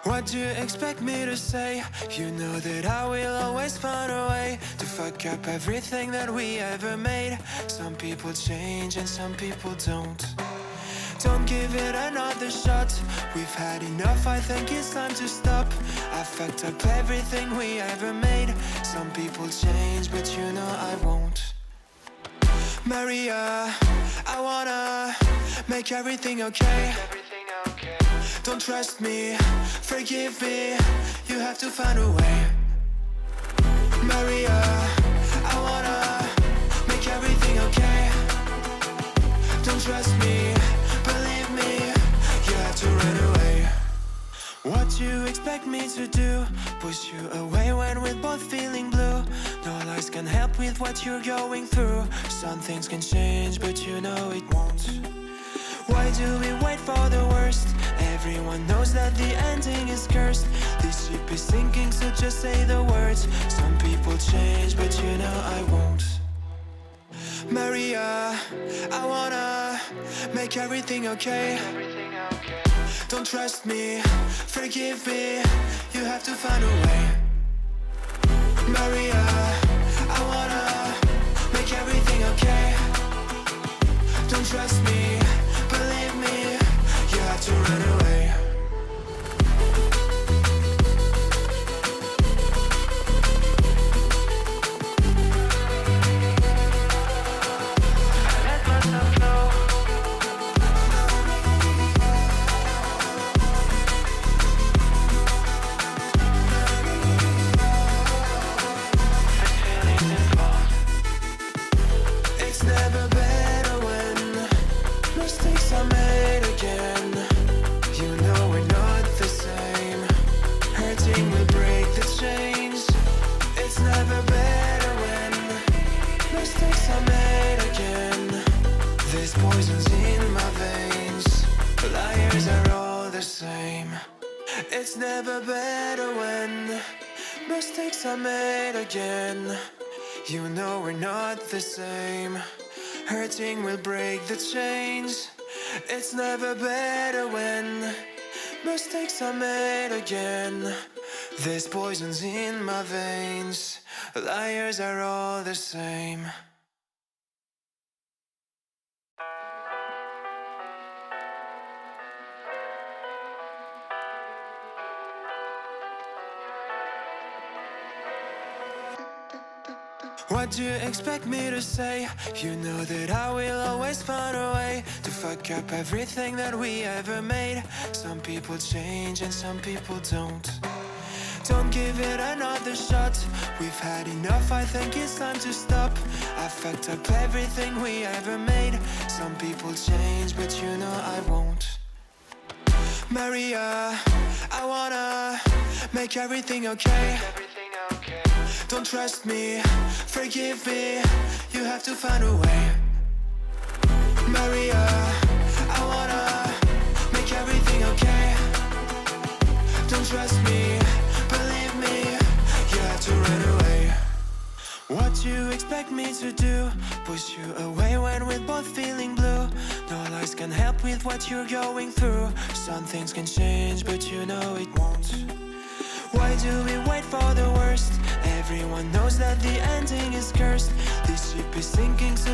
What do you expect me to say? You know that I will always find a way to fuck up everything that we ever made. Some people change and some people don't. Don't give it another shot. We've had enough, I think it's time to stop. I fucked up everything we ever made. Some people change, but you know I won't. Maria, I wanna make everything okay. Don't trust me, forgive me, you have to find a way. Maria, I wanna make everything okay. Don't trust me, believe me, you have to run away. What you expect me to do? Push you away when we're both feeling blue. No lies can help with what you're going through. Some things can change, but you know it won't. Why do we wait for the worst? Everyone knows that the ending is cursed. This ship is sinking, so just say the words. Some people change, but you know I won't. Maria, I wanna make everything okay. Don't trust me, forgive me, you have to find a way. Maria, I wanna make everything okay. Don't trust me, believe me, you have to run away. It's never better when mistakes are made again. You know we're not the same. Hurting will break the chains. It's never better when mistakes are made again. There's poisons in my veins. Liars are all the same. It's never better when mistakes are made again. You know we're not the same. Hurting will break the chains. It's never better when mistakes are made again. There's poisons in my veins. Liars are all the same. What do you expect me to say? You know that I will always find a way to fuck up everything that we ever made. Some people change and some people don't. Don't give it another shot. We've had enough, I think it's time to stop. I fucked up everything we ever made. Some people change, but you know I won't. Maria, I wanna make everything okay. Don't trust me, forgive me, you have to find a way. Maria, I wanna make everything okay. Don't trust me, believe me, you have to run away. What you expect me to do? Push you away when we're both feeling blue. No lies can help with what you're going through. Some things can change, but you know it won't. Why do we wait for the worst? Everyone knows that the ending is cursed. This ship is sinking, so